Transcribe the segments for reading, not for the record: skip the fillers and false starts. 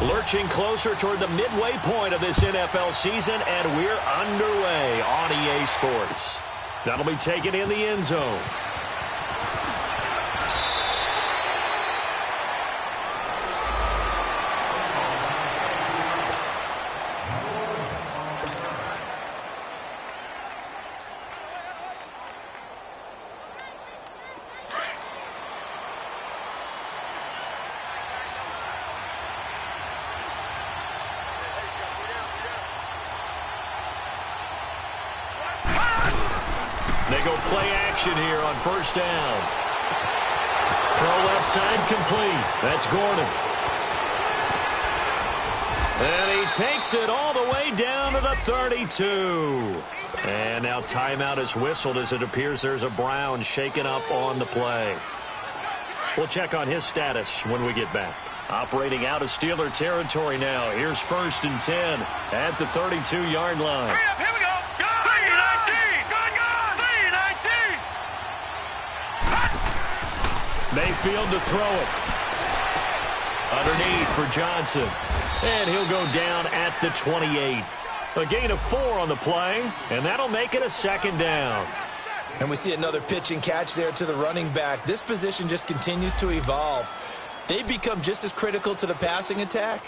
Lurching closer toward the midway point of this NFL season, and we're underway on EA Sports. That'll be taken in the end zone. They go play action here on first down. Throw left side complete. That's Gordon. And he takes it all the way down to the 32. And now timeout is whistled as it appears there's a Brown shaken up on the play. We'll check on his status when we get back. Operating out of Steeler territory now. Here's 1st and 10 at the 32-yard line. Hurry up, here we go. Mayfield to throw it. Underneath for Johnson. And he'll go down at the 28. A gain of 4 on the play, and that'll make it a 2nd down. And we see another pitch and catch there to the running back. This position just continues to evolve. They become just as critical to the passing attack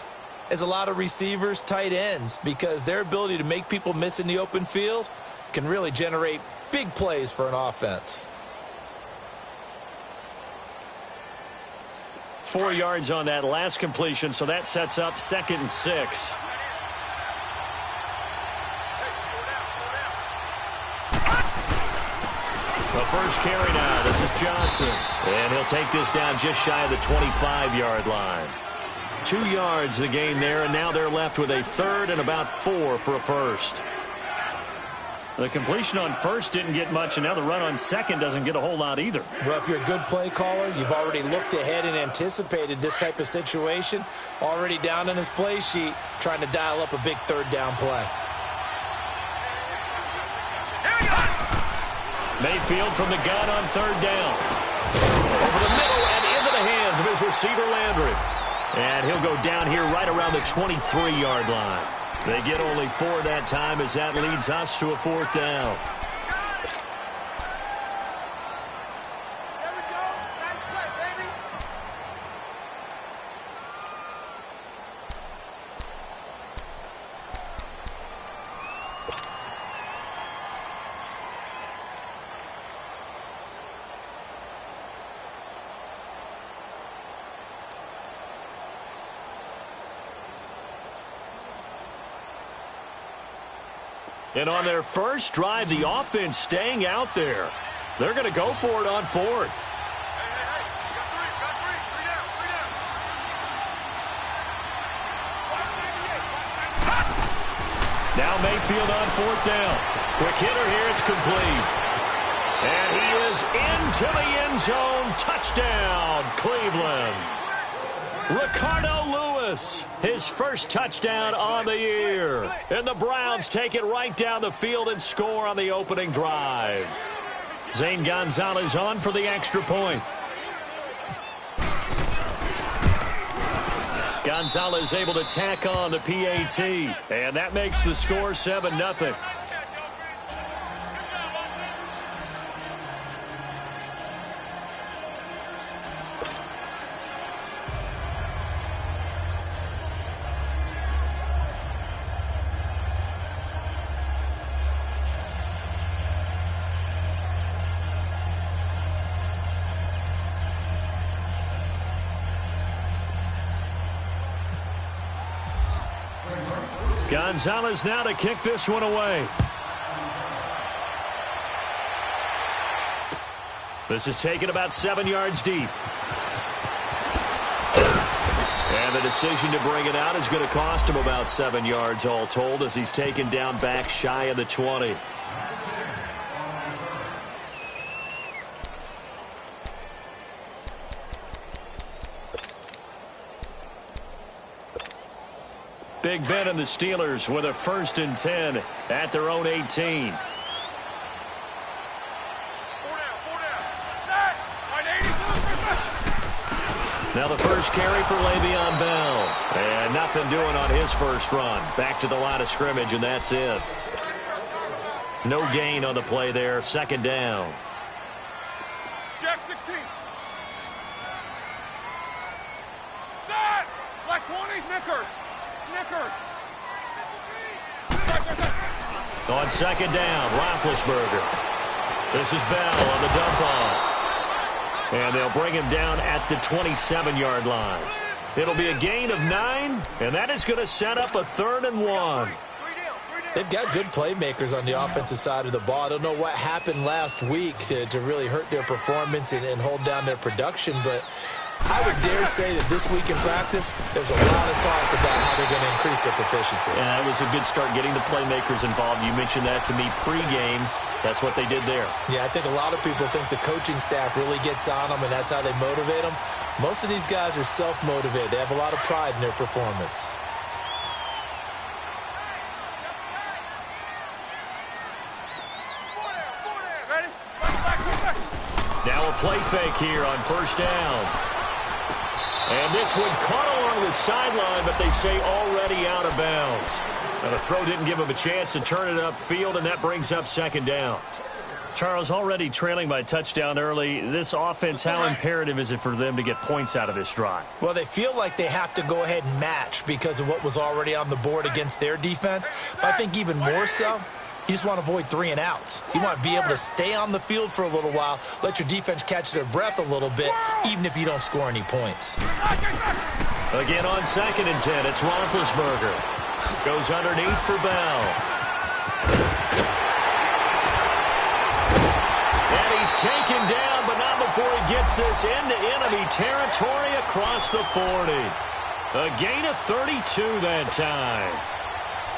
as a lot of receivers, tight ends, because their ability to make people miss in the open field can really generate big plays for an offense. 4 yards on that last completion, so that sets up 2nd and 6. The first carry now. This is Johnson. And he'll take this down just shy of the 25-yard line. 2 yards the gain there, and now they're left with a 3rd and about 4 for a first. The completion on first didn't get much, and now the run on second doesn't get a whole lot either. Well, if you're a good play caller, you've already looked ahead and anticipated this type of situation. Already down in his play sheet, trying to dial up a big 3rd down play. Mayfield from the gun on 3rd down. Over the middle and into the hands of his receiver, Landry. And he'll go down here right around the 23-yard line. They get only 4 that time as that leads us to a 4th down. There we go. Nice play, baby. And on their first drive, the offense staying out there. They're going to go for it on 4th. Hey, got three down. Now Mayfield on 4th down. Quick hitter here, it's complete. And he is into the end zone. Touchdown, Cleveland. Ricardo Lewis, his first touchdown on the year. And the Browns take it right down the field and score on the opening drive. Zane Gonzalez on for the extra point. Gonzalez able to tack on the PAT. And that makes the score 7-0. Gonzalez now to kick this one away. This is taken about 7 yards deep. And the decision to bring it out is going to cost him about 7 yards all told as he's taken down back shy of the 20. Big Ben and the Steelers with a 1st and 10 at their own 18. 4 down. Set. 180. Now the first carry for Le'Veon Bell. And nothing doing on his first run. Back to the line of scrimmage, and that's it. No gain on the play there. Second down. Jack 16. Set. Black 20. Snickers. Snickers. On second down, Roethlisberger. This is Bell on the dump off. And they'll bring him down at the 27-yard line. It'll be a gain of 9, and that is going to set up a 3rd and 1. They've got good playmakers on the offensive side of the ball. I don't know what happened last week to really hurt their performance and hold down their production, but I would dare say that this week in practice, there's a lot of talk about how they're going to increase their proficiency. And that was a good start getting the playmakers involved. You mentioned that to me pregame. That's what they did there. Yeah, I think a lot of people think the coaching staff really gets on them, and that's how they motivate them. Most of these guys are self-motivated. They have a lot of pride in their performance. Now a play fake here on first down. And this one caught along the sideline, but they say already out of bounds. Now the throw didn't give him a chance to turn it upfield, and that brings up second down. Charles, already trailing by touchdown early. This offense, how imperative is it for them to get points out of this drive? Well, they feel like they have to go ahead and match because of what was already on the board against their defense. But I think even more so, you just want to avoid 3 and outs. You want to be able to stay on the field for a little while, let your defense catch their breath a little bit, even if you don't score any points. Again on 2nd and 10, it's Roethlisberger. Goes underneath for Bell. And he's taken down, but not before he gets this into enemy territory across the 40. A gain of 32 that time.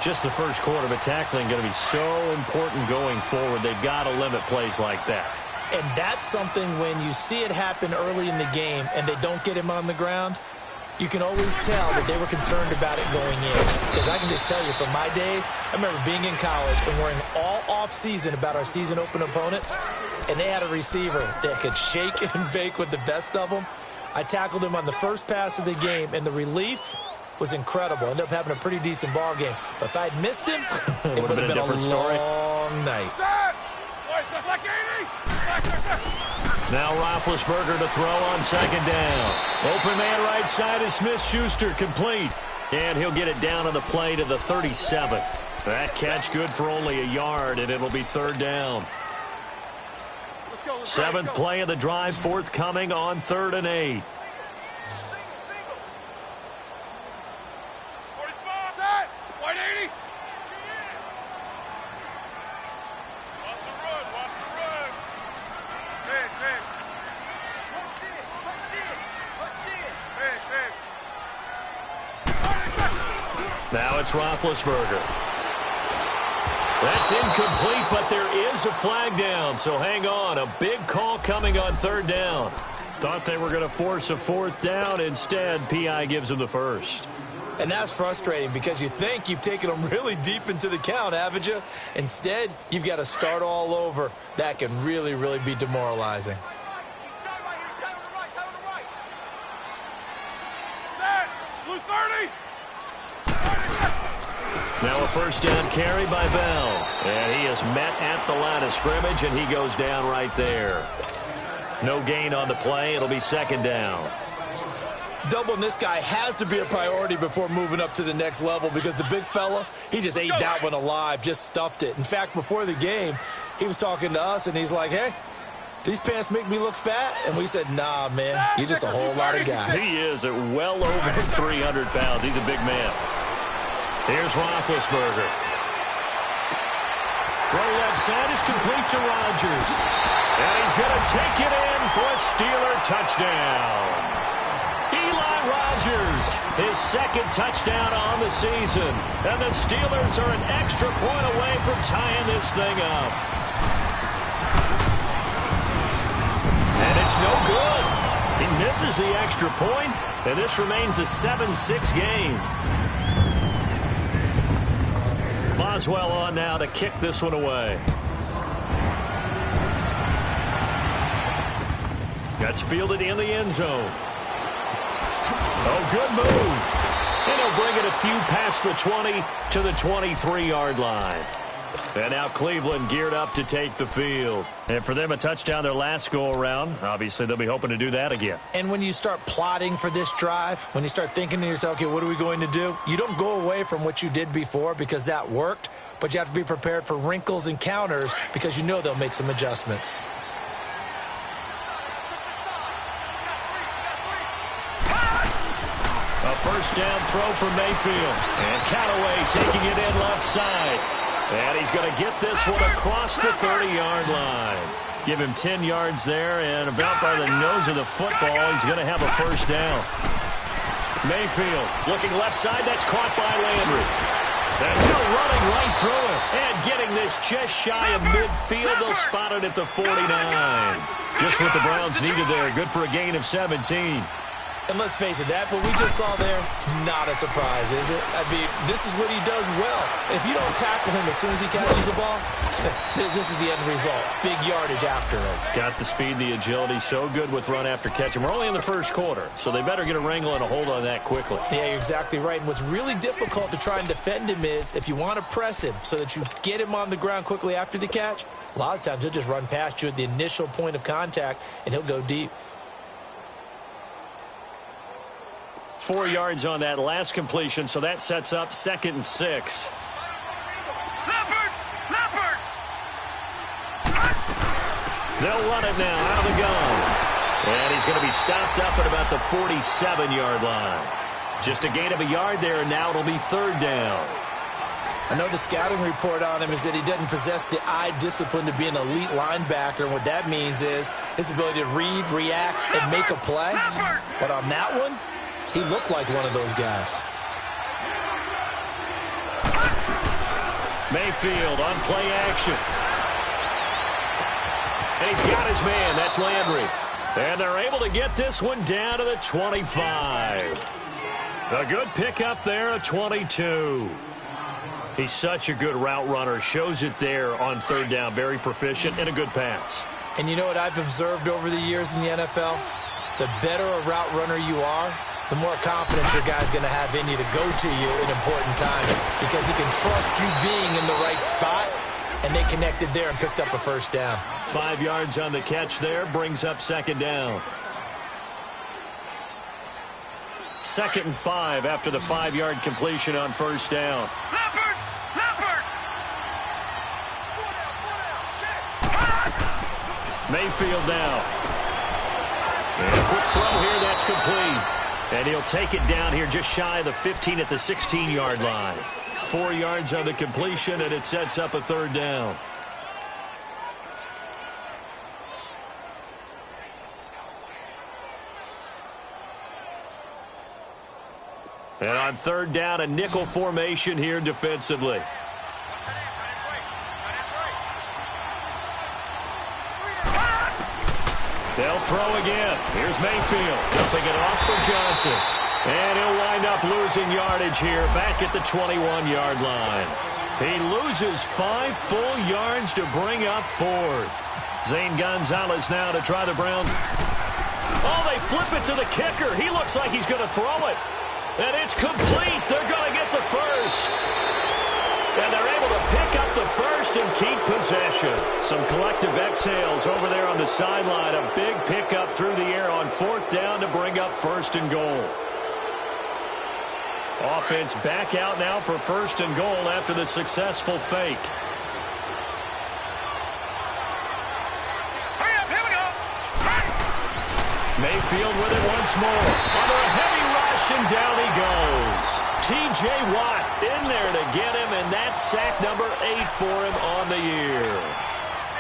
Just the first quarter, but tackling going to be so important going forward. They've got to limit plays like that. And that's something when you see it happen early in the game and they don't get him on the ground, you can always tell that they were concerned about it going in. Because I can just tell you from my days, I remember being in college and worrying all off-season about our season open opponent, and they had a receiver that could shake and bake with the best of them. I tackled him on the first pass of the game, and the relief was incredible. Ended up having a pretty decent ball game. But if I'd missed him, it would have been a long night. Now Roethlisberger to throw on second down. Open man right side is Smith-Schuster, complete. And he'll get it down on the play to the 37. That catch good for only a yard, and it'll be 3rd down. 7th play of the drive, forthcoming on 3rd and 8. Now it's Roethlisberger. That's incomplete, but there is a flag down, so hang on. A big call coming on 3rd down. Thought they were going to force a 4th down. Instead, P.I. gives them the first. And that's frustrating because you think you've taken them really deep into the count, haven't you? Instead, you've got to start all over. That can really, really be demoralizing. Now a first down carry by Bell. And he is met at the line of scrimmage, and he goes down right there. No gain on the play. It'll be 2nd down. Doubling this guy has to be a priority before moving up to the next level because the big fella, he just ate that one alive, just stuffed it. In fact, before the game, he was talking to us, and he's like, hey, these pants make me look fat? And we said, nah, man, you're just a whole lot of guy. He is at well over 300 pounds. He's a big man. Here's Roethlisberger. Throw left side is complete to Rodgers. And he's going to take it in for a Steeler touchdown. Eli Rodgers, his 2nd touchdown on the season. And the Steelers are an extra point away from tying this thing up. And it's no good. He misses the extra point, and this remains a 7-6 game. Boswell on now to kick this one away. That's fielded in the end zone. Oh, good move. And he'll bring it a few past the 20 to the 23-yard line. And now Cleveland geared up to take the field. And for them, a touchdown their last go-around. Obviously, they'll be hoping to do that again. And when you start plotting for this drive, when you start thinking to yourself, okay, what are we going to do? You don't go away from what you did before because that worked, but you have to be prepared for wrinkles and counters because you know they'll make some adjustments. A first down throw for Mayfield. And Callaway taking it in left side. And he's going to get this one across the 30-yard line. Give him 10 yards there, and about by the nose of the football, he's going to have a first down. Mayfield looking left side. That's caught by Landry. And they're running right through it. And getting this just shy of midfield. They'll spot it at the 49. Just what the Browns needed there. Good for a gain of 17. And let's face it, that what we just saw there, not a surprise, is it? I mean, this is what he does well. And if you don't tackle him as soon as he catches the ball, this is the end result. Big yardage after it. Got the speed, the agility, so good with run after catch. And we're only in the first quarter, so they better get a wrangle and a hold on that quickly. Yeah, you're exactly right. And what's really difficult to try and defend him is if you want to press him so that you get him on the ground quickly after the catch, a lot of times he'll just run past you at the initial point of contact, and he'll go deep. 4 yards on that last completion, so that sets up 2nd and 6. They'll run it now out of the gun. And he's going to be stopped up at about the 47-yard line. Just a gain of a yard there, and now it'll be 3rd down. I know the scouting report on him is that he doesn't possess the eye discipline to be an elite linebacker. And what that means is his ability to read, react, and make a play. But on that one, he looked like one of those guys. Mayfield on play action. And he's got his man. That's Landry. And they're able to get this one down to the 25. A good pickup there at 22. He's such a good route runner. Shows it there on 3rd down. Very proficient and a good pass. And you know what I've observed over the years in the NFL? The better a route runner you are, the more confidence your guy's going to have in you to go to you in important times because he can trust you being in the right spot, and they connected there and picked up a first down. 5 yards on the catch there, brings up 2nd down. 2nd and 5 after the 5-yard completion on 1st down. Mayfield now. And a quick throw here, that's complete. And he'll take it down here just shy of the 15 at the 16-yard line. 4 yards on the completion, and it sets up a 3rd down. And on 3rd down, a nickel formation here defensively. They'll throw again. Here's Mayfield dumping it off for Johnson. And he'll wind up losing yardage here back at the 21-yard line. He loses 5 full yards to bring up 4th. Zane Gonzalez now to try the Browns. Oh, they flip it to the kicker. He looks like he's going to throw it. And it's complete. They're going to get the first. And they're able to pick up the first and keep possession. Some collective exhales over there on the sideline. A big pickup through the air on 4th down to bring up 1st and goal. Offense back out now for 1st and goal after the successful fake. Hurry up, here we go. Mayfield with it once more. Under a heavy rush, and down he goes. T.J. Watt in there to get him, and that's sack number 8 for him on the year.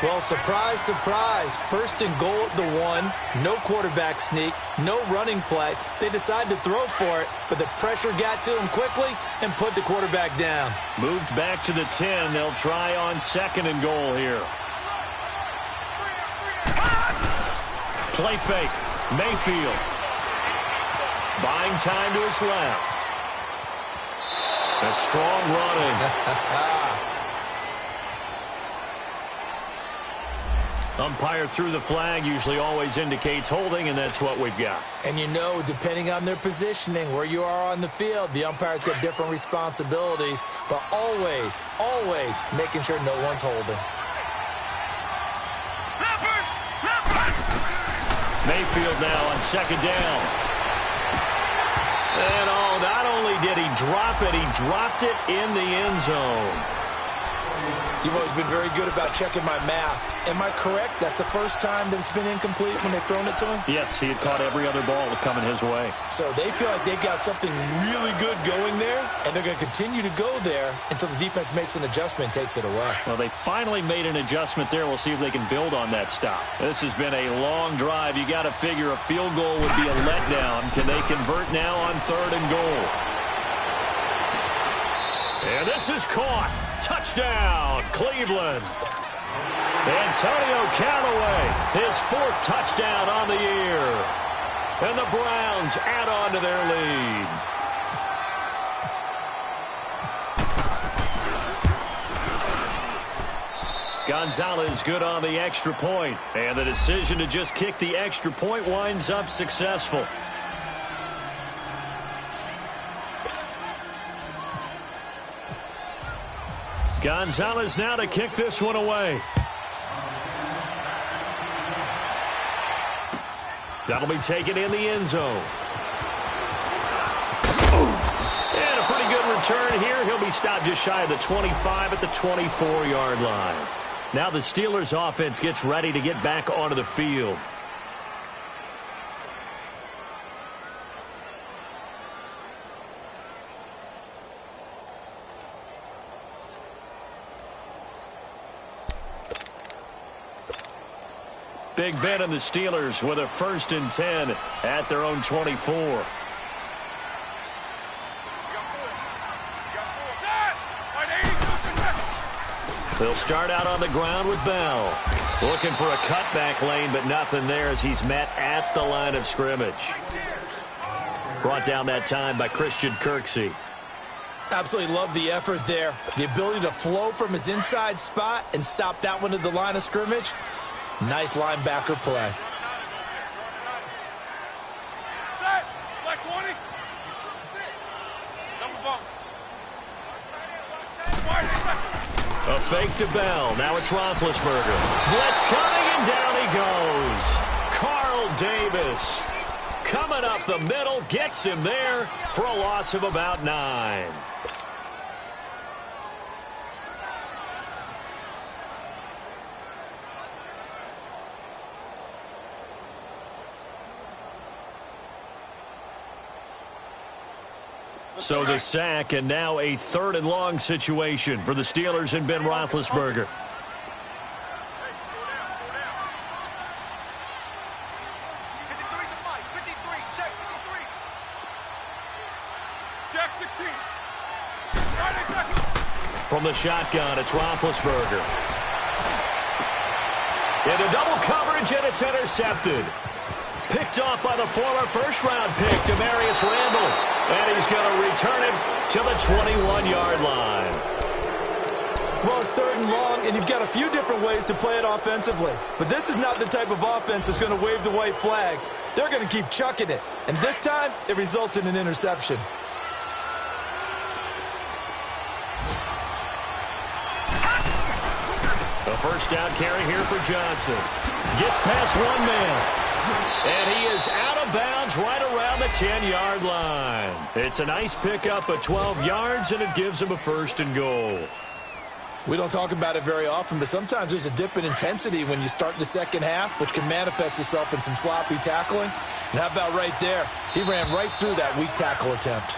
Well, surprise, surprise. 1st and goal at the 1. No quarterback sneak. No running play. They decide to throw for it, but the pressure got to him quickly and put the quarterback down. Moved back to the 10. They'll try on 2nd and goal here. Play fake. Mayfield. Buying time to his left. A strong running. Umpire threw the flag, usually always indicates holding, and that's what we've got. And you know, depending on their positioning, where you are on the field, the umpire's got different responsibilities, but always, always making sure no one's holding. Mayfield now on second down. And not only did he drop it, he dropped it in the end zone. You've always been very good about checking my math. Am I correct? That's the first time that it's been incomplete when they've thrown it to him? Yes, he had caught every other ball coming his way. So they feel like they've got something really good going there, and they're going to continue to go there until the defense makes an adjustment and takes it away. Well, they finally made an adjustment there. We'll see if they can build on that stop. This has been a long drive. You got to figure a field goal would be a letdown. Can they convert now on 3rd and goal? And this is caught. Touchdown, Cleveland. Antonio Callaway, his 4th touchdown on the year. And the Browns add on to their lead. Gonzalez good on the extra point. And the decision to just kick the extra point winds up successful. Gonzalez now to kick this one away. That'll be taken in the end zone. And a pretty good return here. He'll be stopped just shy of the 25 at the 24-yard line. Now the Steelers offense gets ready to get back onto the field. Big Ben and the Steelers with a 1st and 10 at their own 24. They'll start out on the ground with Bell. Looking for a cutback lane, but nothing there as he's met at the line of scrimmage. Brought down that time by Christian Kirksey. Absolutely love the effort there. The ability to flow from his inside spot and stop that one at the line of scrimmage. Nice linebacker play. Black 20. 6. A fake to Bell. Now it's Roethlisberger. Blitz coming, and down he goes. Carl Davis coming up the middle, gets him there for a loss of about 9. So the sack, and now a 3rd and long situation for the Steelers and Ben Roethlisberger. From the shotgun, it's Roethlisberger. Into double coverage, and it's intercepted. Picked off by the former first-round pick, Demarius Randall. And he's going to return it to the 21-yard line. Well, it's 3rd and long, and you've got a few different ways to play it offensively. But this is not the type of offense that's going to wave the white flag. They're going to keep chucking it. And this time, it results in an interception. A 1st down carry here for Johnson. Gets past one man. And he is out of bounds right around the 10-yard line. It's a nice pickup of 12 yards, and it gives him a 1st and goal. We don't talk about it very often, but sometimes there's a dip in intensity when you start the second half, which can manifest itself in some sloppy tackling. And how about right there? He ran right through that weak tackle attempt.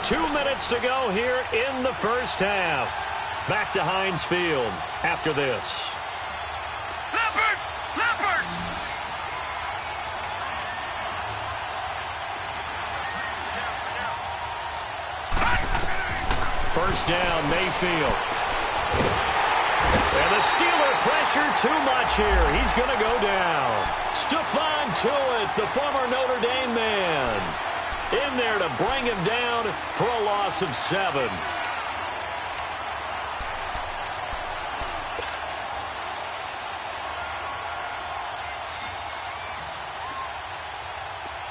2 minutes to go here in the 1st half. Back to Heinz Field after this. First down, Mayfield. And the Steeler pressure too much here. He's going to go down. Stephon Tuitt, the former Notre Dame man, in there to bring him down for a loss of 7.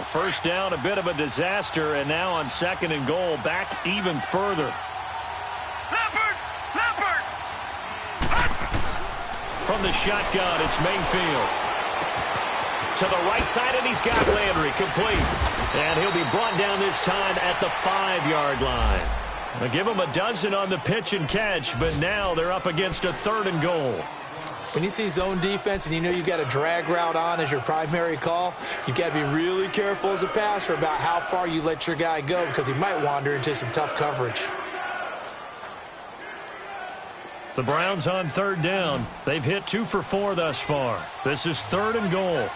First down, a bit of a disaster, and now on 2nd and goal, back even further. From the shotgun, it's Mayfield. To the right side, and he's got Landry complete. And he'll be brought down this time at the 5-yard line. They'll give him a dozen on the pitch and catch, but now they're up against a 3rd and goal. When you see zone defense and you know you've got a drag route on as your primary call, you've got to be really careful as a passer about how far you let your guy go because he might wander into some tough coverage. The Browns on 3rd down. They've hit 2 for 4 thus far. This is 3rd and goal.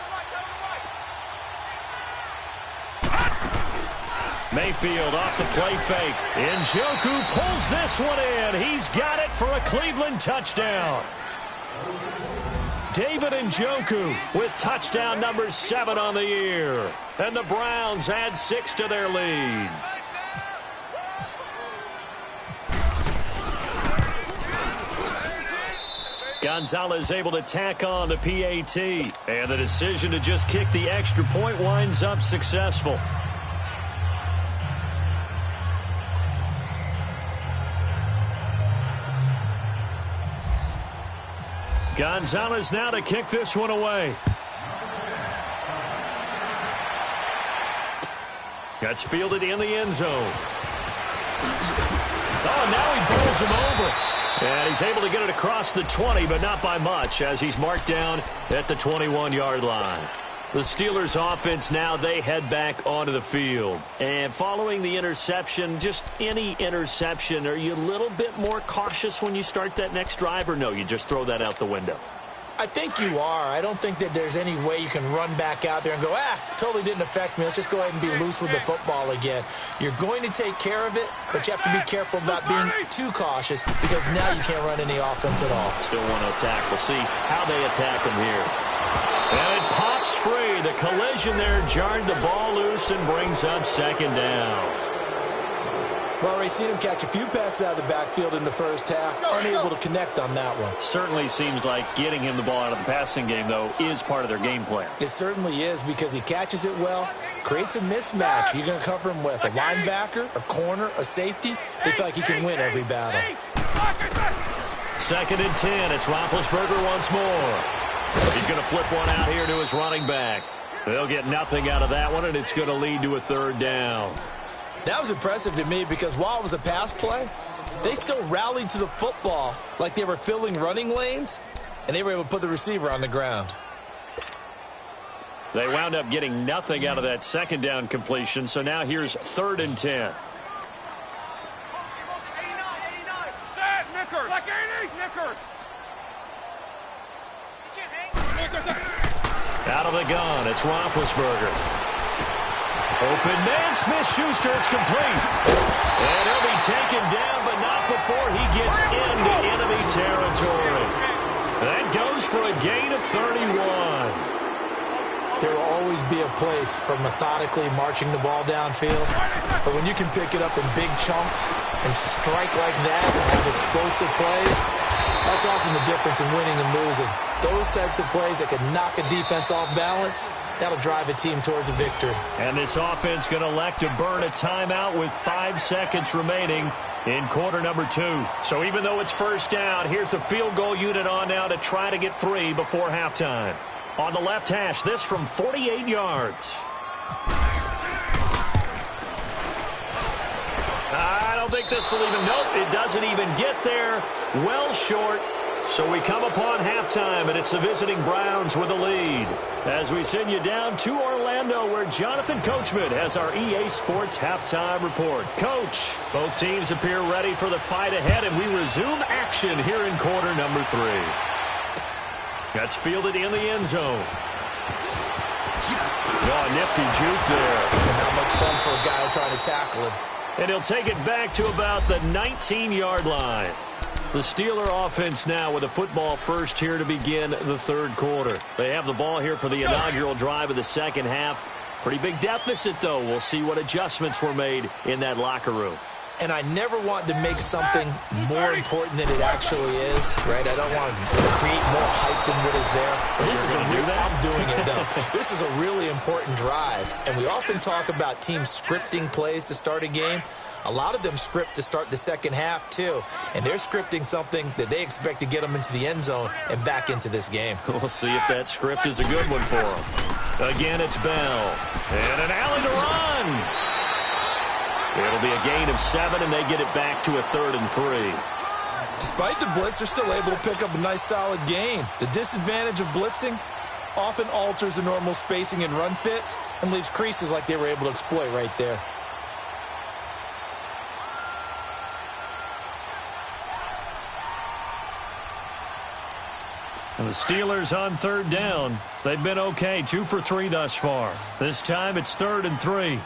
Mayfield off the play fake. Njoku pulls this one in. He's got it for a Cleveland touchdown. David Njoku with touchdown number 7 on the year. And the Browns add 6 to their lead. Gonzalez able to tack on the PAT. And the decision to just kick the extra point winds up successful. Gonzalez now to kick this one away. That's fielded in the end zone. Oh, now he bowls him over. And he's able to get it across the 20, but not by much, as he's marked down at the 21-yard line. The Steelers offense now, they head back onto the field. And following the interception, just any interception, are you a little bit more cautious when you start that next drive, or no, you just throw that out the window? I think you are. I don't think that there's any way you can run back out there and go, totally didn't affect me. Let's just go ahead and be loose with the football again. You're going to take care of it, but you have to be careful about being too cautious because now you can't run any offense at all. Still want to attack. We'll see how they attack him here. And it pops free. The collision there jarred the ball loose and brings up 2nd down. We've already seen him catch a few passes out of the backfield in the first half, unable to connect on that one. Certainly seems like getting him the ball out of the passing game, though, is part of their game plan. It certainly is because he catches it well, creates a mismatch. You're going to cover him with a linebacker, a corner, a safety. They feel like he can win every battle. 2nd and 10. It's Roethlisberger once more. He's going to flip one out here to his running back. They'll get nothing out of that one, and it's going to lead to a 3rd down. That was impressive to me because while it was a pass play, they still rallied to the football like they were filling running lanes, and they were able to put the receiver on the ground. They wound up getting nothing out of that 2nd down completion, so now here's 3rd and 10. Out of the gun, it's Roethlisberger. Open man, Smith-Schuster, it's complete. And he'll be taken down, but not before he gets into enemy territory. That goes for a gain of 31. There will always be a place for methodically marching the ball downfield. But when you can pick it up in big chunks and strike like that and have explosive plays, that's often the difference in winning and losing. Those types of plays that can knock a defense off balance, that'll drive a team towards a victory. And this offense going to elect to burn a timeout with 5 seconds remaining in quarter number 2. So even though it's first down, here's the field goal unit on now to try to get 3 before halftime. On the left hash, this from 48 yards. I don't think this will even, nope, it doesn't even get there. Well short. So we come upon halftime, and it's the visiting Browns with a lead. As we send you down to Orlando, where Jonathan Coachman has our EA Sports halftime report. Coach, both teams appear ready for the fight ahead, and we resume action here in quarter number 3. That's fielded in the end zone. Oh, nifty juke there. Not much fun for a guy trying to tackle him. And he'll take it back to about the 19-yard line. The Steeler offense now with a football first here to begin the 3rd quarter. They have the ball here for the inaugural drive of the 2nd half. Pretty big deficit, though. We'll see what adjustments were made in that locker room. and I never want to make something more important than it actually is, right? I don't want to create more hype than what is there. But this is I'm doing it, though. This is a really important drive, and we often talk about teams scripting plays to start a game. A lot of them script to start the second half, too. And they're scripting something that they expect to get them into the end zone and back into this game. We'll see if that script is a good one for them. Again, it's Bell. And an alley to run. It'll be a gain of 7, and they get it back to a 3rd and 3. Despite the blitz, they're still able to pick up a nice, solid gain. The disadvantage of blitzing often alters the normal spacing and run fits and leaves creases like they were able to exploit right there. And the Steelers on 3rd down. They've been okay, 2 for 3 thus far. This time it's 3rd and 3.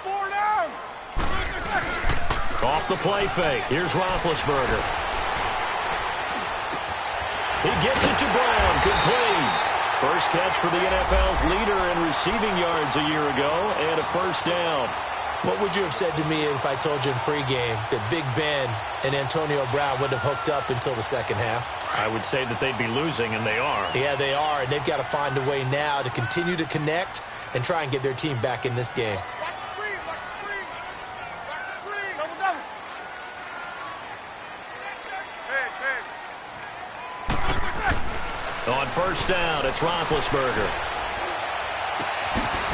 4 down. Off the play fake. Here's Roethlisberger. He gets it to Brown. Complete. First catch for the NFL's leader in receiving yards a year ago, and a 1st down. What would you have said to me if I told you in pregame that Big Ben and Antonio Brown wouldn't have hooked up until the second half? I would say that they'd be losing, and they are. Yeah, they are, and they've got to find a way now to continue to connect and try and get their team back in this game. Watch the screen. Watch the screen. Watch the screen. Double, double. Big. On 1st down, it's Roethlisberger.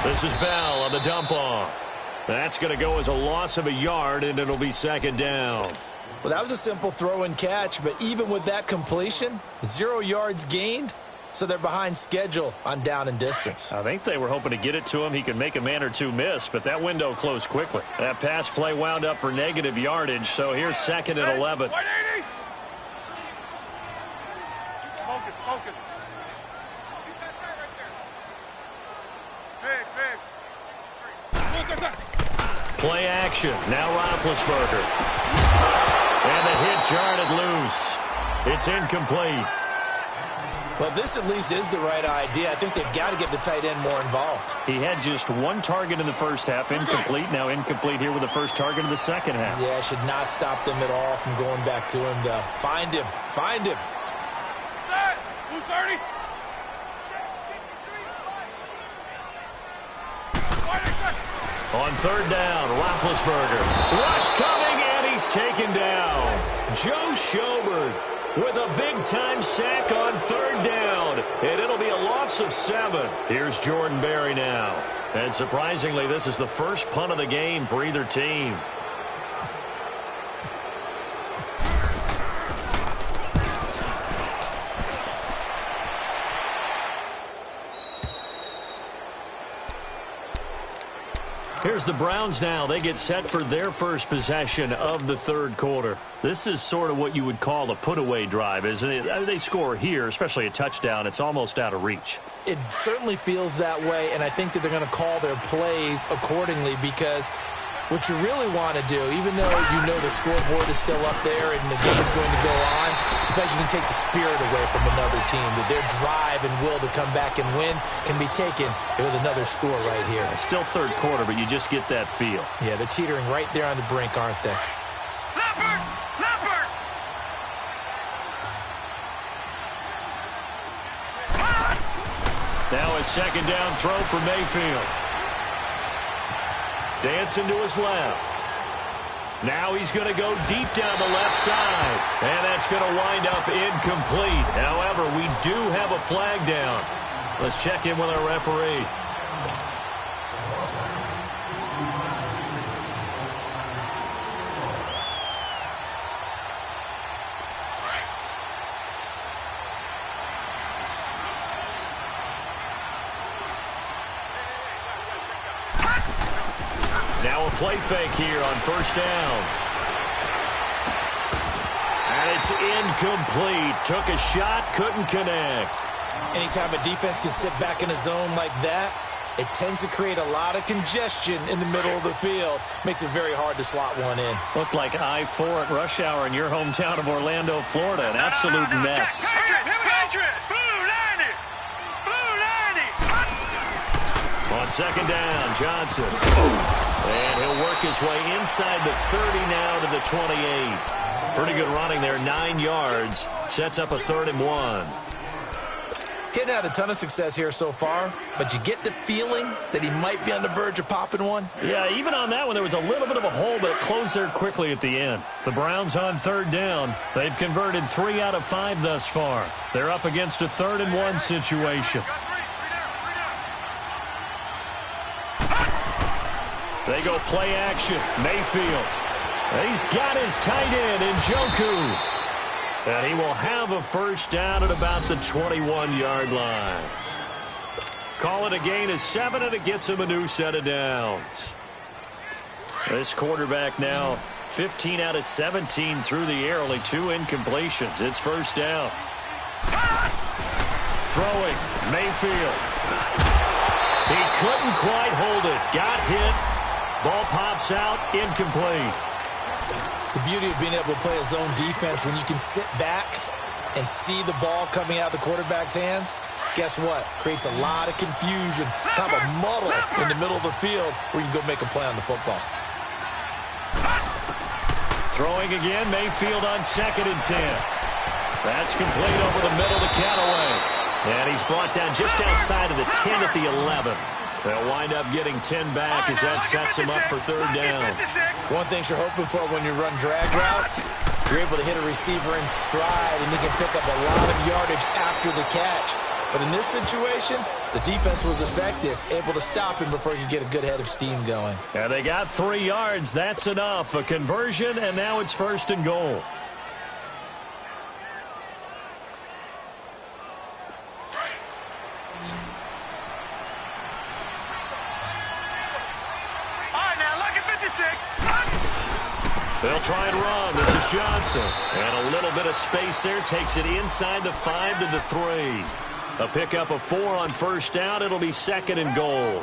This is Bell on the dump-off. That's going to go as a loss of a yard, and it'll be 2nd down. Well, that was a simple throw and catch, but even with that completion, 0 yards gained, so they're behind schedule on down and distance. I think they were hoping to get it to him. He could make a man or two miss, but that window closed quickly. That pass play wound up for negative yardage, so here's 2nd and 11. 180. Focus, focus. Keep that tight right there. Big, big. Focus. Play action. Now Roethlisberger. And the hit jarred it loose. It's incomplete. Well, this at least is the right idea. I think they've got to get the tight end more involved. He had just 1 target in the first half, incomplete. Now incomplete here with the first target of the second half. Yeah, should not stop them at all from going back to him, though. Find him. Find him. Set. 230. On 3rd down, Roethlisberger. Rush coming, and he's taken down. Joe Schobert with a big-time sack on 3rd down, and it'll be a loss of 7. Here's Jordan Berry now. And surprisingly, this is the first punt of the game for either team. Here's the Browns now. They get set for their first possession of the 3rd quarter. This is sort of what you would call a put-away drive, isn't it? They score here, especially a touchdown. It's almost out of reach. It certainly feels that way, and I think that they're going to call their plays accordingly because what you really want to do, even though you know the scoreboard is still up there and the game's going to go on, in fact, you can take the spirit away from another team, that their drive and will to come back and win can be taken with another score right here. Still 3rd quarter, but you just get that feel. Yeah, they're teetering right there on the brink, aren't they? Leopard! Leopard! Now a 2nd down throw for Mayfield. Dancing to his left. Now he's going to go deep down the left side. And that's going to wind up incomplete. However, we do have a flag down. Let's check in with our referee. Now a play fake here on 1st down. And it's incomplete. Took a shot, couldn't connect. Anytime a defense can sit back in a zone like that, it tends to create a lot of congestion in the middle of the field. Makes it very hard to slot one in. Looked like I-4 at rush hour in your hometown of Orlando, Florida. An absolute mess. Patriot! Blue 90! Blue 90! On On second down, Johnson. And he'll work his way inside the 30 now to the 28. Pretty good running there, 9 yards. Sets up a 3rd and 1. Getting had a ton of success here so far, but you get the feeling that he might be on the verge of popping one. Yeah, even on that one, there was a little bit of a hole, but it closed there quickly at the end. The Browns on 3rd down. They've converted 3 out of 5 thus far. They're up against a 3rd and 1 situation. They go play action. Mayfield. He's got his tight end, Njoku. And he will have a first down at about the 21-yard line. Call it a gain of 7, and it gets him a new set of downs. This quarterback now 15 out of 17 through the air, only 2 incompletions. It's first down. Throwing, Mayfield. He couldn't quite hold it. Got hit. Ball pops out, incomplete. The beauty of being able to play a zone defense when you can sit back and see the ball coming out of the quarterback's hands, guess what? Creates a lot of confusion, kind of a muddle in the middle of the field where you can go make a play on the football. Throwing again, Mayfield on 2nd and 10. That's complete over the middle to Callaway. And he's brought down just outside of the 10 at the 11. They'll wind up getting 10 back as that sets him up for 3rd down. One thing you're hoping for when you run drag routes, you're able to hit a receiver in stride, and he can pick up a lot of yardage after the catch. But in this situation, the defense was effective, able to stop him before he could get a good head of steam going. And they got 3 yards. That's enough. A conversion, and now it's 1st and goal. They'll try and run. This is Johnson. And a little bit of space there. Takes it inside the 5 to the 3. A pickup of 4 on 1st down. It'll be 2nd and goal.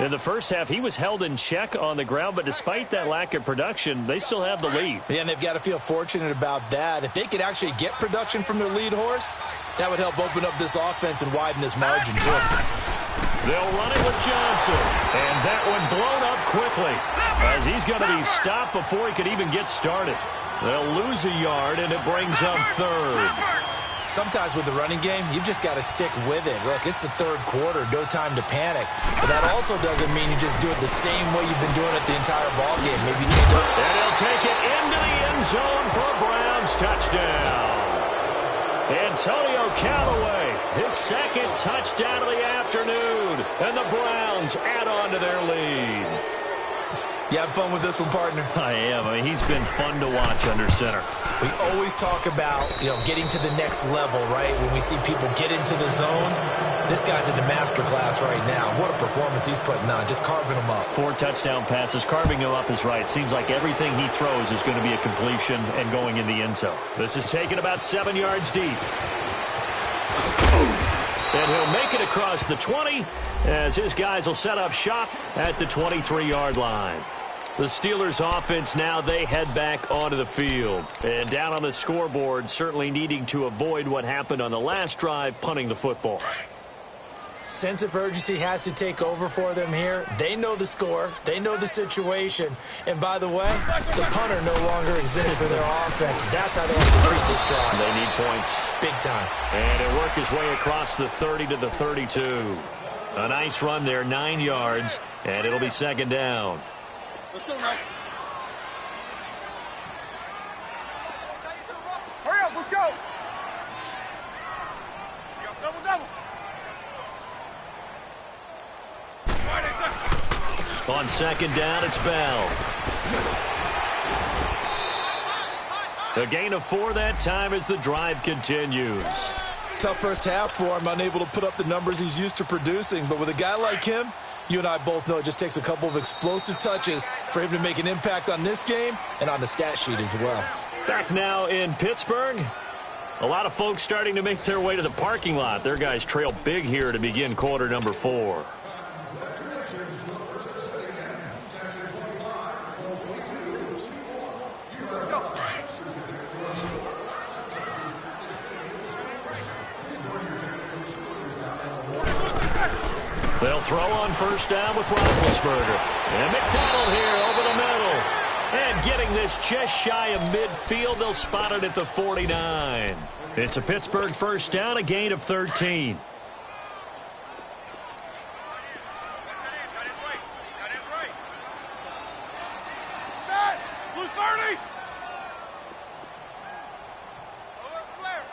In the first half, he was held in check on the ground, but despite that lack of production, they still have the lead. Yeah, and they've got to feel fortunate about that. If they could actually get production from their lead horse, that would help open up this offense and widen this margin, too. They'll run it with Johnson. And that one blown up quickly as he's going to be stopped before he could even get started. They'll lose a yard, and it brings up 3rd. Sometimes with the running game, you've just got to stick with it. Look, it's the 3rd quarter, no time to panic. But that also doesn't mean you just do it the same way you've been doing it the entire ballgame. Maybe change it. And he'll take it into the end zone for a Browns touchdown. Antonio Callaway, his 2nd touchdown of the afternoon. And the Browns add on to their lead. You have fun with this one, partner? I am. I mean, he's been fun to watch under center. We always talk about, getting to the next level, right? When we see people get into the zone, this guy's in the master class right now. What a performance he's putting on, just carving them up. 4 touchdown passes. Carving him up is right. Seems like everything he throws is going to be a completion and going in the end zone. This is taken about 7 yards deep. And he'll make it across the 20 as his guys will set up shop at the 23-yard line. The Steelers offense now, they head back onto the field. And down on the scoreboard, certainly needing to avoid what happened on the last drive, punting the football. Sense of urgency has to take over for them here. They know the score. They know the situation. And by the way, the punter no longer exists for their offense. That's how they have to treat this drive. They need points. Big time. And he'll work his way across the 30 to the 32. A nice run there, 9 yards, and it'll be 2nd down. Let's go now. Hurry up, let's go. Double, double. On 2nd down, it's Bell. A gain of 4 that time as the drive continues. Tough first half for him, unable to put up the numbers he's used to producing. But with a guy like him, you and I both know it just takes a couple of explosive touches for him to make an impact on this game and on the stat sheet as well. Back now in Pittsburgh. A lot of folks starting to make their way to the parking lot. Their guys trail big here to begin quarter number 4. They'll throw on first down with Roethlisberger. And McDonald here over the middle. And getting this just shy of midfield, they'll spot it at the 49. It's a Pittsburgh first down, a gain of 13.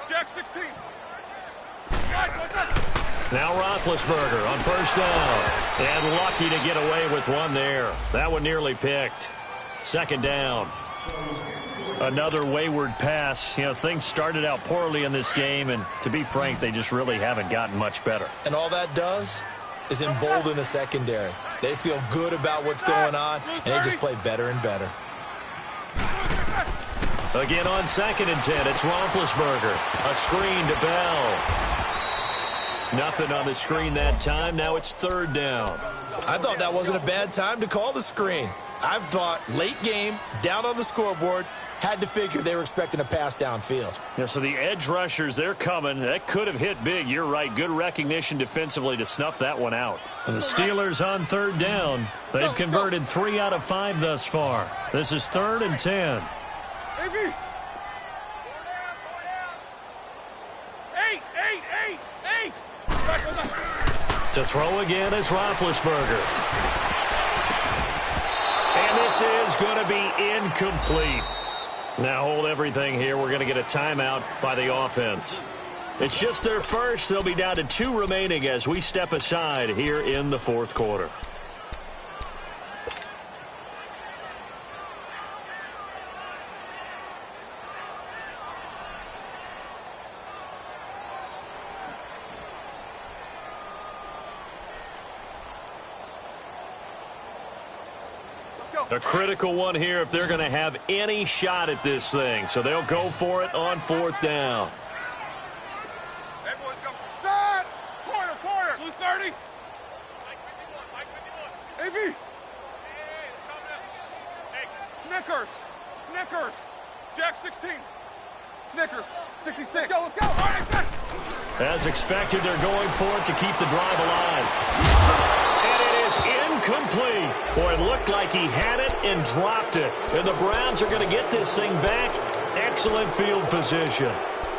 Jack 16. Now Roethlisberger on first down. And lucky to get away with one there. That one nearly picked. Second down. Another wayward pass. You know, things started out poorly in this game, and to be frank, they just really haven't gotten much better. And all that does is embolden the secondary. They feel good about what's going on, and they just play better and better. Again on 2nd and 10, it's Roethlisberger. A screen to Bell. Nothing on the screen that time. Now it's 3rd down. I thought that wasn't a bad time to call the screen. I thought late game, down on the scoreboard, had to figure they were expecting a pass downfield. Yeah, so the edge rushers, they're coming. That could have hit big. You're right. Good recognition defensively to snuff that one out. And the Steelers on 3rd down. They've converted 3 out of 5 thus far. This is 3rd and 10. AB. 8. To throw again is Roethlisberger. And this is going to be incomplete. Now hold everything here. We're going to get a timeout by the offense. It's just their first. They'll be down to 2 remaining as we step aside here in the 4th quarter. A critical one here if they're going to have any shot at this thing. So they'll go for it on 4th down. Everyone go from side. Corner. Blue 30. AB. Snickers. Jack 16. Snickers. 66. Let's go. All right, as expected, they're going for it to keep the drive alive. And it is incomplete. Boy, it looked like he had it and dropped it. And the Browns are going to get this thing back. Excellent field position.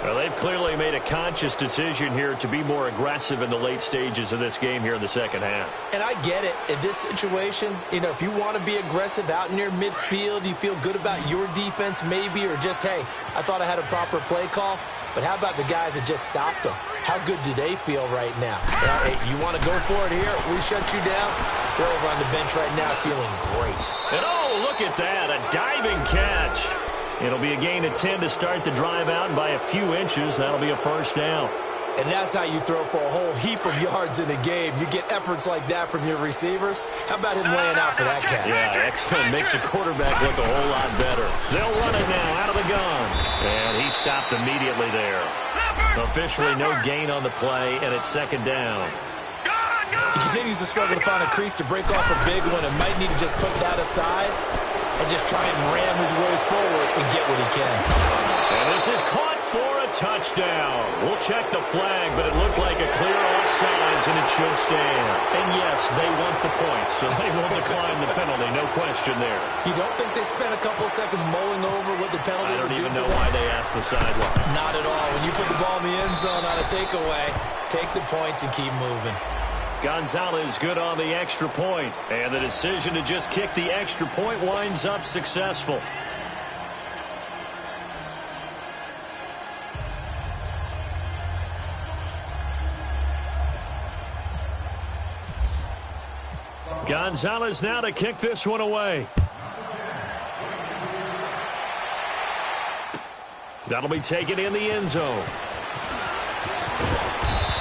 Well, they've clearly made a conscious decision here to be more aggressive in the late stages of this game here in the second half. And I get it. In this situation, you know, if you want to be aggressive out near midfield, you feel good about your defense maybe, or just, hey, I thought I had a proper play call. But how about the guys that just stopped them? How good do they feel right now? Hey, you want to go for it here? We shut you down? They're over on the bench right now feeling great. And oh, look at that, a diving catch. It'll be a gain of 10 to start the drive out, and by a few inches, that'll be a first down. And that's how you throw for a whole heap of yards in a game. You get efforts like that from your receivers. How about him laying out for that catch? Yeah, excellent. Makes the quarterback look a whole lot better. They'll run it now out of the gun. And he stopped immediately there. Officially no gain on the play, and it's 2nd down. He continues to struggle to find a crease to break off a big one, and might need to just put that aside and just try and ram his way forward and get what he can. And this is caught for a touchdown. We'll check the flag, but it looked like a clear offsides, and it should stand. And yes, they want the points, so they will decline the penalty, no question there. You don't think they spent a couple seconds mulling over what the penalty would do? I don't even know why they asked the sideline. Not at all. When you put the ball in the end zone on a takeaway, take the points and keep moving. Gonzalez good on the extra point, and the decision to just kick the extra point winds up successful. Gonzalez now to kick this one away. That'll be taken in the end zone.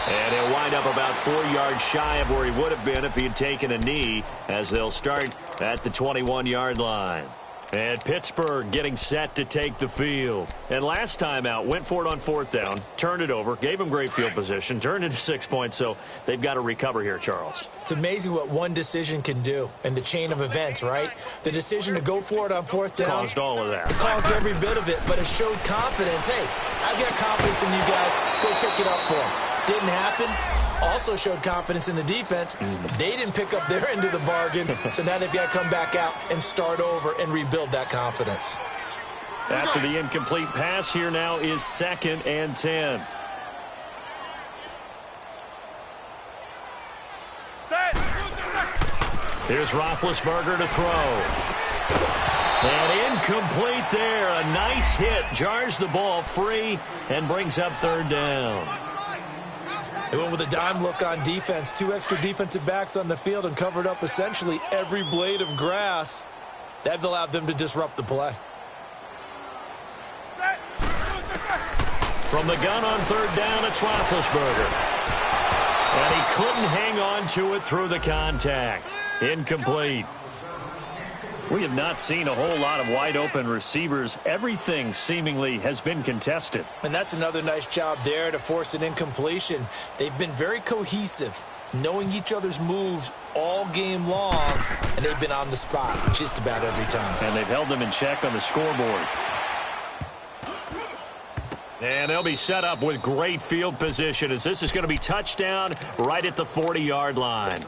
And he'll wind up about 4 yards shy of where he would have been if he had taken a knee, as they'll start at the 21-yard line. And Pittsburgh getting set to take the field. And last time out, went for it on 4th down, turned it over, gave him great field position, turned it to 6 points, so they've got to recover here, Charles. It's amazing what one decision can do in the chain of events, right? The decision to go for it on 4th down caused all of that. It caused every bit of it, but it showed confidence. Hey, I've got confidence in you guys. Go pick it up for them. Didn't happen. also showed confidence in the defense. They didn't pick up their end of the bargain, so now they've got to come back out and start over and rebuild that confidence. After the incomplete pass, here now is 2nd and 10. Here's Roethlisberger to throw. And incomplete there. A nice hit. Jars the ball free and brings up 3rd down. They went with a dime look on defense. 2 extra defensive backs on the field and covered up essentially every blade of grass. That allowed them to disrupt the play. From the gun on 3rd down, it's Roethlisberger. And he couldn't hang on to it through the contact. Incomplete. We have not seen a whole lot of wide-open receivers. Everything seemingly has been contested. And that's another nice job there to force an incompletion. They've been very cohesive, knowing each other's moves all game long, and they've been on the spot just about every time. And they've held them in check on the scoreboard. And they'll be set up with great field position as this is going to be touchdown right at the 40-yard line.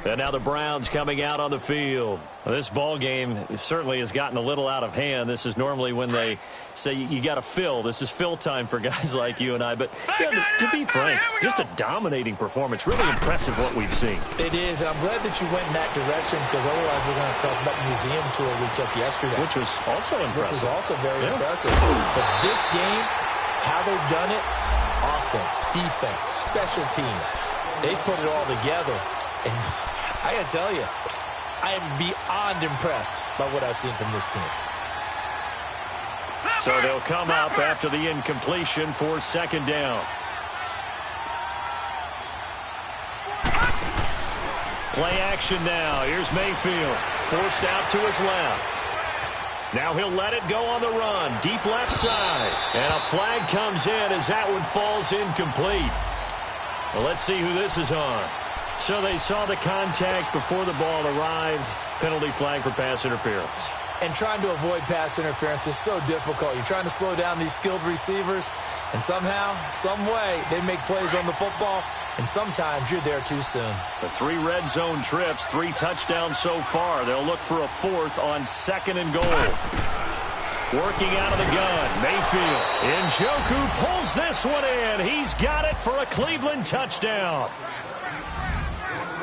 And now the Browns coming out on the field. Well, this ball game certainly has gotten a little out of hand. This is normally when they say you got to fill. This is fill time for guys like you and I. But to be frank, just a dominating performance. Really impressive what we've seen. It is, and I'm glad that you went in that direction because otherwise we're going to talk about the museum tour we took yesterday. Which was also impressive. Which was also very impressive. But this game, how they've done it, offense, defense, special teams, they put it all together. And I got to tell you, I am beyond impressed by what I've seen from this team. So they'll come up after the incompletion for 2nd down. Play action now. Here's Mayfield. Forced out to his left. Now he'll let it go on the run. Deep left side. And a flag comes in as that one falls incomplete. Well, let's see who this is on. So they saw the contact before the ball arrived. Penalty flag for pass interference. And trying to avoid pass interference is so difficult. You're trying to slow down these skilled receivers, and somehow, some way, they make plays on the football, and sometimes you're there too soon. The 3 red zone trips, 3 touchdowns so far. They'll look for a 4th on 2nd and goal. Working out of the gun, Mayfield. Njoku pulls this one in. He's got it for a Cleveland touchdown.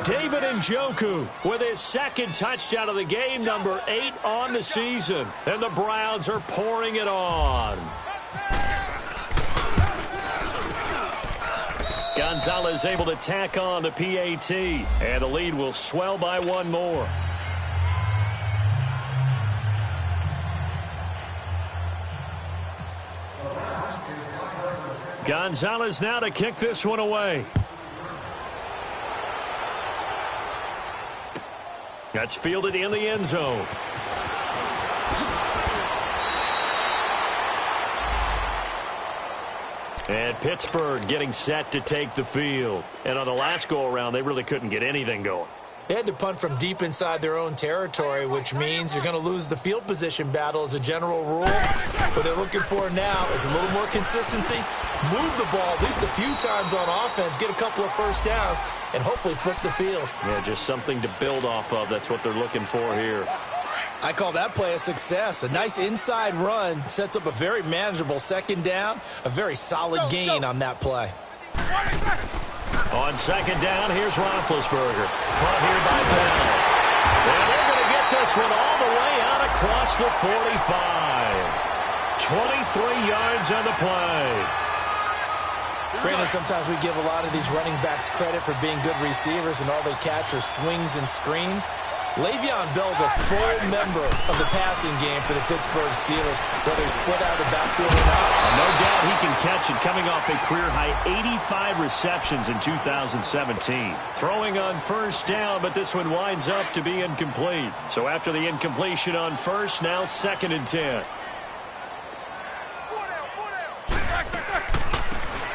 David Njoku with his 2nd touchdown of the game, number 8 on the season. And the Browns are pouring it on. Gonzalez able to tack on the PAT, and the lead will swell by 1 more. Gonzalez now to kick this one away. That's fielded in the end zone. And Pittsburgh getting set to take the field. And on the last go-around, they really couldn't get anything going. They had to punt from deep inside their own territory, which means you're going to lose the field position battle as a general rule. What they're looking for now is a little more consistency, move the ball at least a few times on offense, get a couple of first downs, and hopefully flip the field. Yeah, just something to build off of. That's what they're looking for here. I call that play a success. A nice inside run sets up a very manageable 2nd down, a very solid gain on that play. On 2nd down, here's Roethlisberger. Caught here by Bell. And they're going to get this one all the way out across the 45. 23 yards on the play. Brandon, sometimes we give a lot of these running backs credit for being good receivers, and all they catch are swings and screens. Le'Veon Bell's a full member of the passing game for the Pittsburgh Steelers, whether he's split out of the backfield or not. No doubt he can catch it, coming off a career-high 85 receptions in 2017. Throwing on 1st down, but this one winds up to be incomplete. So after the incompletion on 1st, now 2nd and 10.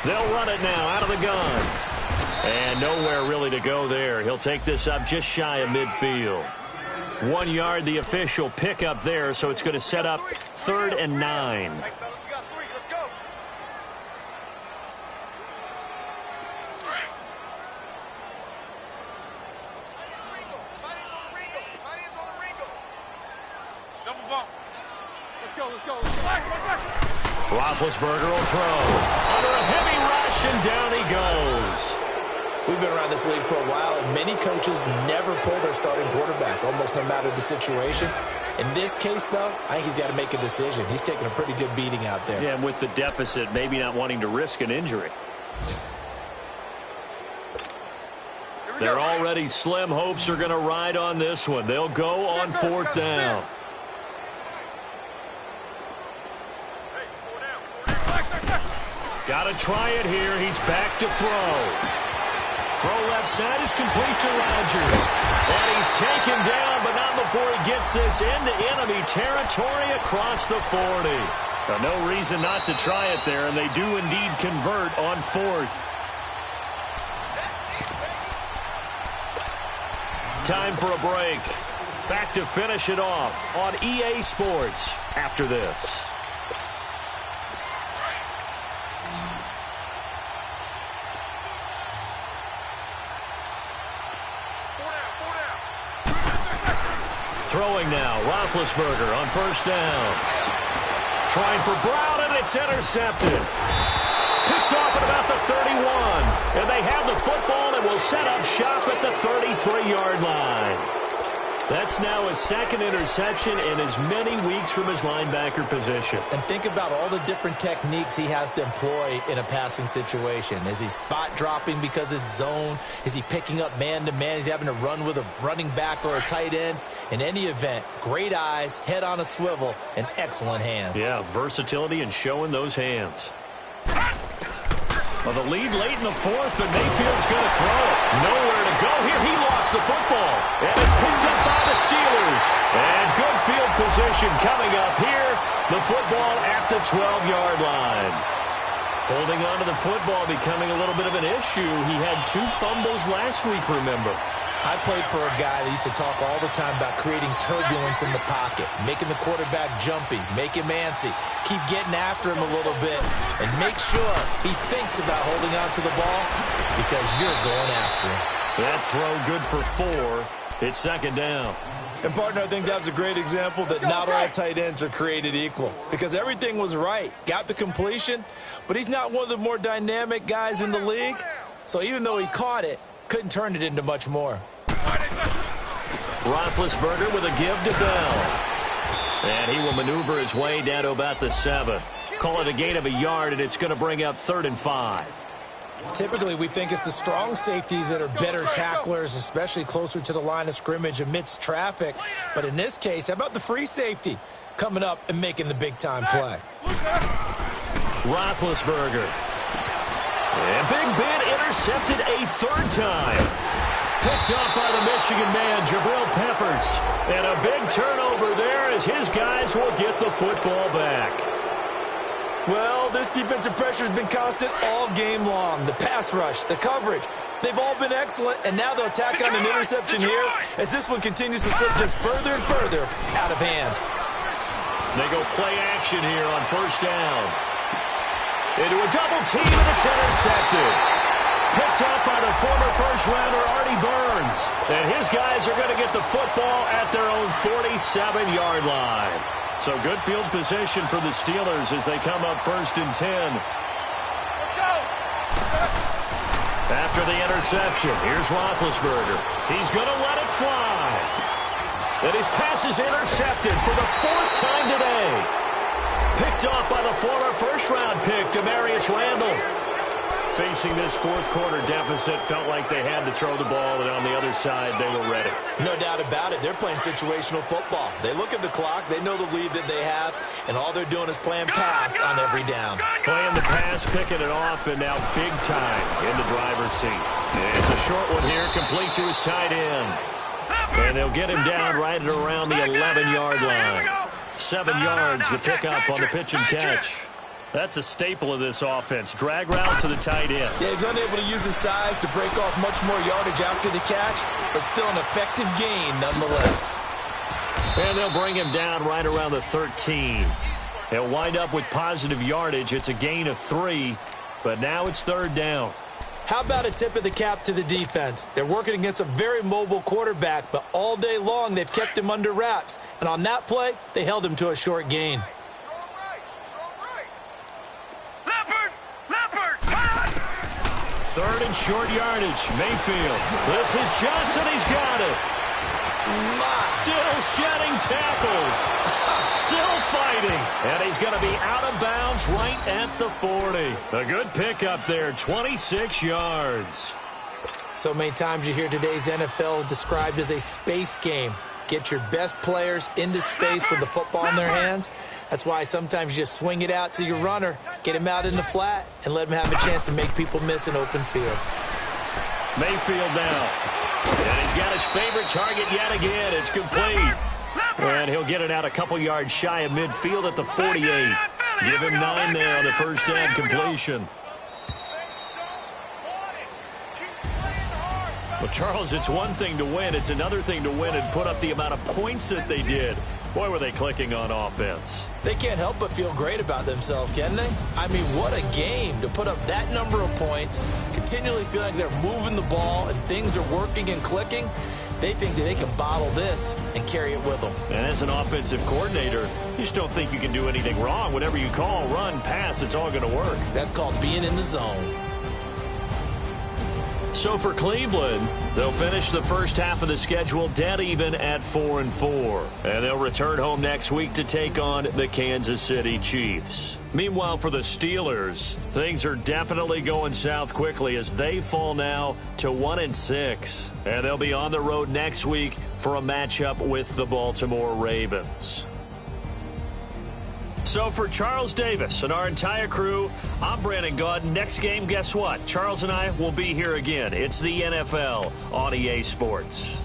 They'll run it now out of the gun. And nowhere really to go there. He'll take this up just shy of midfield. 1 yard, the official pickup there, so it's going to set up 3rd and 9. Roethlisberger will throw. Under a heavy rush, and down he goes. We've been around this league for a while, and many coaches never pull their starting quarterback, almost no matter the situation. In this case, though, I think he's got to make a decision. He's taking a pretty good beating out there. Yeah, and with the deficit, maybe not wanting to risk an injury. Their already slim hopes are going to ride on this one. They'll go on fourth down. Got to try it here. He's back to throw. Throw left side is complete to Rodgers. And he's taken down, but not before he gets this into enemy territory across the 40. Now, no reason not to try it there, and they do indeed convert on fourth. Time for a break. Back to finish it off on EA Sports after this. Throwing now, Roethlisberger on first down. Trying for Brown, and it's intercepted. Picked off at about the 31. And they have the football and will set up shop at the 33-yard line. That's now his second interception in as many weeks from his linebacker position. And think about all the different techniques he has to employ in a passing situation. Is he spot dropping because it's zone? Is he picking up man-to-man? Is he having to run with a running back or a tight end? In any event, great eyes, head on a swivel, and excellent hands. Yeah, versatility and showing those hands. Well, the lead late in the fourth, but Mayfield's going to throw it. Nowhere to go here. He lost the football. And it's picked up by the Steelers. And good field position coming up here. The football at the 12-yard line. Holding on to the football becoming a little bit of an issue. He had 2 fumbles last week, remember. I played for a guy that used to talk all the time about creating turbulence in the pocket, making the quarterback jumpy, make him antsy, keep getting after him a little bit, and make sure he thinks about holding on to the ball because you're going after him. That throw good for 4. It's second down. And, partner, I think that's a great example that not all tight ends are created equal because everything was right. Got the completion, but he's not one of the more dynamic guys in the league. So even though he caught it, couldn't turn it into much more. Roethlisberger with a give to Bell. And he will maneuver his way down to about the 7. Call it a gain of a yard, and it's going to bring up 3rd and 5. Typically, we think it's the strong safeties that are better tacklers, especially closer to the line of scrimmage amidst traffic. But in this case, how about the free safety coming up and making the big-time play? Roethlisberger. And Big Ben intercepted a 3rd time. Picked up by the Michigan man, Jabril Peppers. And a big turnover there as his guys will get the football back. Well, this defensive pressure has been constant all game long. The pass rush, the coverage, they've all been excellent, and now they'll tack on an interception here as this one continues to slip just further and further out of hand. They go play action here on first down. Into a double team, and it's intercepted. Picked up by the former first-rounder Artie Burns. And his guys are going to get the football at their own 47-yard line. So good field position for the Steelers as they come up 1st and 10. After the interception, here's Roethlisberger. He's going to let it fly. And his pass is intercepted for the 4th time today. Picked off by the former first-round pick, Demarius Randall. Facing this 4th quarter deficit, felt like they had to throw the ball, and on the other side, they were ready. No doubt about it. They're playing situational football. They look at the clock, they know the lead that they have, and all they're doing is playing pass on every down. Playing the pass, picking it off, and now big time in the driver's seat. It's a short one here, complete to his tight end. And they'll get him down right at around the 11-yard line. 7 yards to pick up on the pitch and catch. That's a staple of this offense. Drag route to the tight end. Yeah, he's unable to use his size to break off much more yardage after the catch, but still an effective gain nonetheless. And they'll bring him down right around the 13. He'll wind up with positive yardage. It's a gain of 3, but now it's 3rd down. How about a tip of the cap to the defense? They're working against a very mobile quarterback, but all day long they've kept him under wraps. And on that play, they held him to a short gain. 3rd and short yardage. Mayfield. This is Johnson. He's got it. Still shedding tackles. Still fighting. And he's going to be out of bounds right at the 40. A good pickup there. 26 yards. So many times you hear today's NFL described as a space game. Get your best players into space with the football in their hands. That's why sometimes you just swing it out to your runner, get him out in the flat, and let him have a chance to make people miss an open field. Mayfield now. And he's got his favorite target yet again. It's complete. And he'll get it out a couple yards shy of midfield at the 48. Give him 9 there on the first down completion. Well, Charles, it's one thing to win. It's another thing to win and put up the amount of points that they did. Boy, were they clicking on offense. They can't help but feel great about themselves, can they? I mean, what a game to put up that number of points, continually feel like they're moving the ball and things are working and clicking. They think that they can bottle this and carry it with them. And as an offensive coordinator, you just don't think you can do anything wrong. Whatever you call, run, pass, it's all going to work. That's called being in the zone. So for Cleveland, they'll finish the first half of the schedule dead even at 4-4. And they'll return home next week to take on the Kansas City Chiefs. Meanwhile, for the Steelers, things are definitely going south quickly as they fall now to 1-6. And they'll be on the road next week for a matchup with the Baltimore Ravens. So for Charles Davis and our entire crew, I'm Brandon Gaudin. Next game, guess what? Charles and I will be here again. It's the NFL on EA Sports.